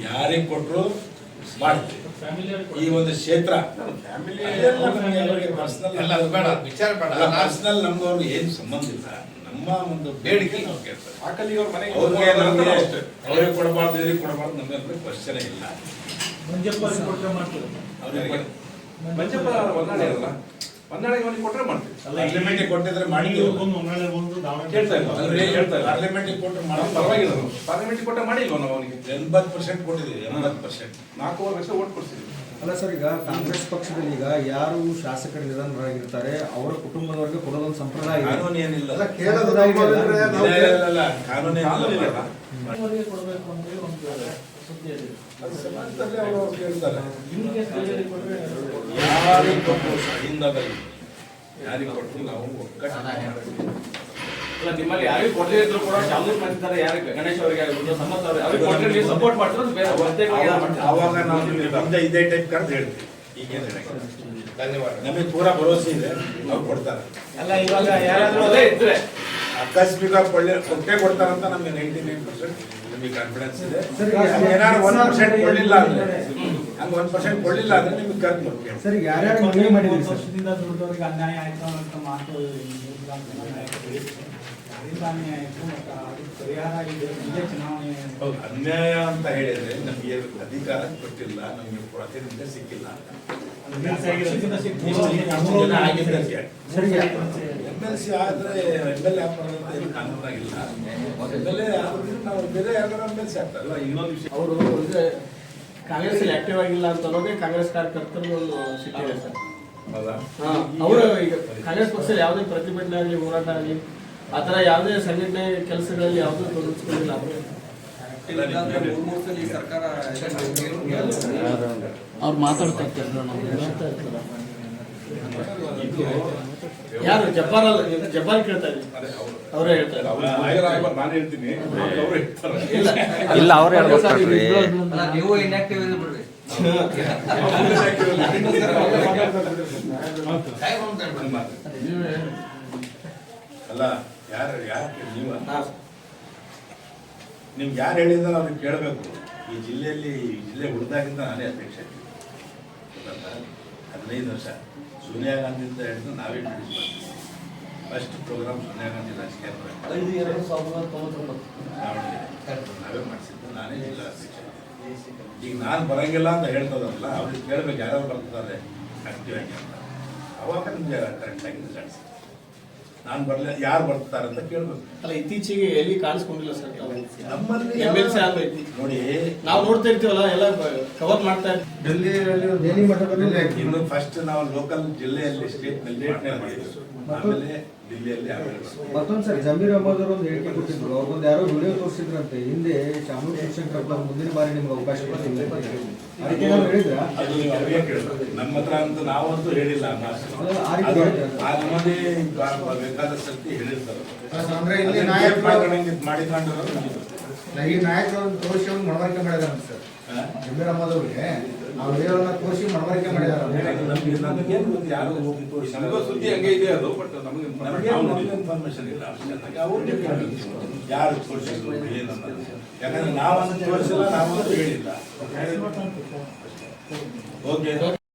ಯಾರಿಗೆ ಕೊಟ್ಟರು ಮಾಡ್ತೀವಿ. ಈ ಒಂದು ಕ್ಷೇತ್ರ ಪರ್ಸನಲ್ ನಮ್ಗವ್ರಿಗೆ ಏನು ಸಂಬಂಧ ಇಲ್ಲ. ನಮ್ಮ ಒಂದು ಬೇಡಿಕೆ ನಾವು ಕೇಳ್ತಾರೆ. ಅವ್ರಿಗೆ ಕೊಡಬಾರ್ದು, ಇವ್ರಿಗೆ ಕೊಡಬಾರ್ದು, ನಮಗೆ ಕ್ವಶನ್ ಇಲ್ಲ. ಪಾರ್ಲಿಮೆಂಟ್ ಕೊಟ್ಟಿದ್ರೆ ಮಾಡಿದ್ವಿ, ಪಾರ್ಲಿಮೆಂಟ್ ಕೊಟ್ಟರೆ ಪರವಾಗಿಲ್ಲ. ಪಾರ್ಲಿಮೆಂಟ್ ಕೊಟ್ಟ ಮಾಡಿಲ್ವ ನಾವು ಅವನಿಗೆ 80% ಕೊಟ್ಟಿದ್ದೀವಿ. 80% 4 ವರ್ಷ ಓಟ್ ಕೊಡ್ತೀವಿ. ಅಲ್ಲ ಸರ್, ಈಗ ಕಾಂಗ್ರೆಸ್ ಪಕ್ಷದಲ್ಲಿ ಈಗ ಯಾರು ಶಾಸಕರು ನಿಧನರಾಗಿರ್ತಾರೆ ಅವರ ಕುಟುಂಬದವರಿಗೆ ಕೊಡೋದೊಂದು ಸಂಪ್ರದಾಯ ಇದೆ. ಕಾನೂನು ಏನಿಲ್ಲ, ಕಾನೂನು ಯಾರಿಗೆ ಕೊಟ್ಟು ಹಿಂದದಲ್ಲಿ ಯಾರಿಗೆ ಕೊಟ್ಟು ನಾವು ಅಲ್ಲ, ನಿಮ್ಮಲ್ಲಿ ಯಾರಿಗೆ ಕೊಡದೇ ಇದ್ರು ಕೂಡ ಚಾಮರಾಜ ಮಾಡ್ತಿದ್ದಾರೆ. ಯಾರಿಗೆ ಗಣೇಶ್ ಅವರಿಗೆ ಸಮ್ಮತ್ ಅವ್ರಿಗೆ ಕೊಟ್ಟರೆ ನೀವು ಸಪೋರ್ಟ್ ಮಾಡ್ತಾರೆ. ಬೇರೆ ಅವಾಗ ನಾವು ನಮ್ದು ಇದೇ ಟೈಪ್ ಕರೆದು ಹೇಳ್ತೀವಿ. ಈಗೇನು ಧನ್ಯವಾದ, ನಮಗೆ ಪೂರಾ ಭರವಸೆ ಇದೆ, ಅವ್ರು ಕೊಡ್ತಾರೆ. ಅಲ್ಲ, ಇವಾಗ ಯಾರಾದ್ರೂ ಅದೇ ಇದ್ರೆ ಆಕಸ್ಮಿಕ ಕೊಟ್ಟೆ ಕೊಡ್ತಾರಂತ ನಮಗೆ 99% ನಿಮಗೆ ಕಾನ್ಫಿಡೆನ್ಸ್ ಇದೆ. ಏನಾದ್ರು 1% ಕೊಡಲಿಲ್ಲ ಅಂದ್ರೆ, ಹಂಗೆ 1% ಕೊಡಲಿಲ್ಲ ಅಂದ್ರೆ ನಿಮ್ಗೆ ಕರೆದು ಬರ್ತೀವಿ. ಸರ್, ಯಾರ್ಯಾರು ಮನವಿ ಮಾಡಿದ್ರಿ ಸರ್? ವರ್ಷದಿಂದ ದುಡ್ಡವರಿಗೆ ಅನ್ಯಾಯ ಆಯ್ತು ಅಂತ ಮಾತು ಅನ್ಯಾಯ ಆಯ್ತು ಮತ್ತು ಅದಕ್ಕೆ ಪರಿಹಾರ ಆಗಿದೆ. ಇದೇ ಚುನಾವಣೆ ಅನ್ಯಾಯ ಅಂತ ಹೇಳಿದ್ರೆ ನಮಗೆ ಅಧಿಕಾರ ಕೊಟ್ಟಿಲ್ಲ, ನಮಗೆ ಪ್ರಾತಿನಿಧ್ಯ ಸಿಕ್ಕಿಲ್ಲ. MLC ಆದ್ರೆ MLA ಅಂತ ಏನು ಕಾನೂನಾಗಿಲ್ಲ. MLA ಆದ್ರೆ ನಾವು ಬೇರೆ ಯಾರು MLC ಆಗ್ತಾರಲ್ಲ. ಇನ್ನೊಂದು ವಿಷಯ, ಅವರು ಕಾಂಗ್ರೆಸ್ ಆಕ್ಟಿವ್ ಆಗಿಲ್ಲ ಅಂತ ಅನ್ನೋದೇ ಕಾಂಗ್ರೆಸ್ ಕಾರ್ಯಕರ್ತರು ಒಂದು ಸಿಟ್ಟಿದೆ ಸರ್. ಅವರು ಈಗ ಕಾಂಗ್ರೆಸ್ ಪಕ್ಷದಲ್ಲಿ ಯಾವುದೇ ಪ್ರತಿಭಟನೆ ಆಗಲಿ, ಹೋರಾಟ ಆಗಲಿ, ಆ ಥರ ಯಾವುದೇ ಸಂಘಟನೆ ಕೆಲಸಗಳಲ್ಲಿ ಯಾವುದೂ ತೊಡಗಿಸ್ಕೊಂಡಿಲ್ಲ. ಅವ್ರು ಮಾತಾಡ್ತಾ ಇರ್ತಾರೆ. ಯಾರು ಜಬ್ಬಾರ್ ಜಬ್ಬಾರ್ ಕೇಳ್ತಾ ಇದ್ದೀವಿ, ಅವರೇ ಹೇಳ್ತಾರೆ. ನಾನು ಹೇಳ್ತೀನಿ, ಇಲ್ಲ ಅವ್ರು ಹೇಳ್ಬೇಕ್ರಿ. ನೀವು ಇನ್ಆಕ್ಟಿವ್ ಇದೆ ಬಿಡ್ರಿ. ಅಲ್ಲ, ಯಾರು ಯಾಕೆ ನೀವು ನಿಮ್ಗೆ ಯಾರು ಹೇಳಿದ್ರೆ ಅವ್ರಿಗೆ ಕೇಳಬೇಕು. ಈ ಜಿಲ್ಲೆಯಲ್ಲಿ ಜಿಲ್ಲೆ ಉಳಿದಾಗಿಂದ ನಾನೇ ಅಧ್ಯಕ್ಷ ಇದ್ದೀನಿ. 15 ವರ್ಷ ಸೋನಿಯಾ ಗಾಂಧಿಯಿಂದ ಹಿಡಿದು ನಾವೇ ಇಂಟ್ರೊಡ್ಯೂಸ್ ಮಾಡ್ತೀವಿ. ಫಸ್ಟ್ ಪ್ರೋಗ್ರಾಮ್ ಸೋನಿಯಾ ಗಾಂಧಿ ರಾಜಕೀಯ ನಾವೇ ಮಾಡಿಸಿದ್ದು, ನಾನೇ ಜಿಲ್ಲಾ ಅಧ್ಯಕ್ಷ. ಈಗ ನಾನು ಬರಂಗಿಲ್ಲ ಅಂತ ಹೇಳ್ತದಲ್ಲ, ಅವ್ರಿಗೆ ಕೇಳಬೇಕು ಯಾರು ಬರ್ತಾರೆ ಆಕ್ಟಿವ್ ಆಗಿ ಅಂತ. ಅವಾಗ ನಿಮ್ಗೆ ಕರೆಕ್ಟಾಗಿ ರಿಸಲ್ಟ್ಸ್. ನಾನು ಬರಲಿ, ಯಾರು ಬರ್ತಾರೆ ಅಂತ ಕೇಳ್ಬೇಕು. ಅಲ್ಲ, ಇತ್ತೀಚೆಗೆ ಎಲ್ಲಿ ಕಾಣಿಸ್ಕೊಂಡಿಲ್ಲ ಸರ್. ನಮ್ಮಲ್ಲಿ MLC ಆಗೈತಿ ನೋಡಿ, ನಾವು ನೋಡ್ತಾ ಇರ್ತೀವಲ್ಲ, ಎಲ್ಲ ಕವರ್ ಮಾಡ್ತಾ ಇರ್ತೀವಿ. ದೆಹಲಿ ಮಟ್ಟದಲ್ಲಿ ಇನ್ನು ಫಸ್ಟ್ ನಾವು ಲೋಕಲ್ ಜಿಲ್ಲೆಯಲ್ಲಿ ಸ್ಟೇಟ್ ಮಾಡಿದ್ವಿ, ಆಮೇಲೆ ದಿಲ್ಲಿಯಲ್ಲಿ ಮತ್ತೊಂದು ಸರ್, ಜಮೀರ್ ಅಹಮದ್ ಅವರು ಒಂದು ಹೇಳಿಕೆ ಕೊಟ್ಟಿದ್ರು. ಅವ್ರಿಗೊಂದು ಯಾರೋ ವಿಡಿಯೋ ತೋರಿಸಿದ್ರಂತೆ, ಹಿಂದೆ ಚಾಮರಾಜ ಶಿವಶಂಕರ್ ಮುಂದಿನ ಬಾರಿ ನಿಮ್ಗೆ ಅವಕಾಶ ಕೊಡ್ತೀವಿ ಅದಕ್ಕೆ ನಾವು ಹೇಳಿದ್ರ. ಅದು ಅವರಿಗೆ ಕೇಳಬೇಕು, ನಮ್ಮ ಹತ್ರ ಅಂತೂ ನಾವಂತೂ ಹೇಳಿಲ್ಲ. ನಮ್ಮದೇ ಬೇಕಾದ ಶಕ್ತಿ ಹೇಳಿರ್ತಾರೆ. ಮಾಡಿಕೊಂಡು ಈ ನಾಯಕರನ್ನು ತೋರಿಸಿ ಅವ್ರು ಮನವರಿಕೆ ಮಾಡಿದಾರ ಸರ್. ಜಮೀರ್ ಅಹಮದ್ ಅವ್ರಿಗೆ ಆ ವಿಡಿಯೋನ ತೋರಿಸಿ ಮನವರಿಕೆ ಮಾಡಿದಾರ. ನಮಗೇನು ಗೊತ್ತು ಯಾರು ಹೋಗಿ ತೋರಿಸಿ, ನಮಗೂ ಸುದ್ದಿ ಹಂಗೆ ಇದೆ ಅದು, ಬಟ್ ನಮಗೆ ಇನ್ಫಾರ್ಮೇಶನ್ ಇಲ್ಲ. ಯಾರು ತೋರಿಸಿದ್ರು ಏನನ್ನ, ಯಾಕಂದ್ರೆ ನಾವಂತೂ ತೋರಿಸಿಲ್ಲ, ನಾವಂತೂ ಹೇಳಿಲ್ಲ. ಓಕೆ.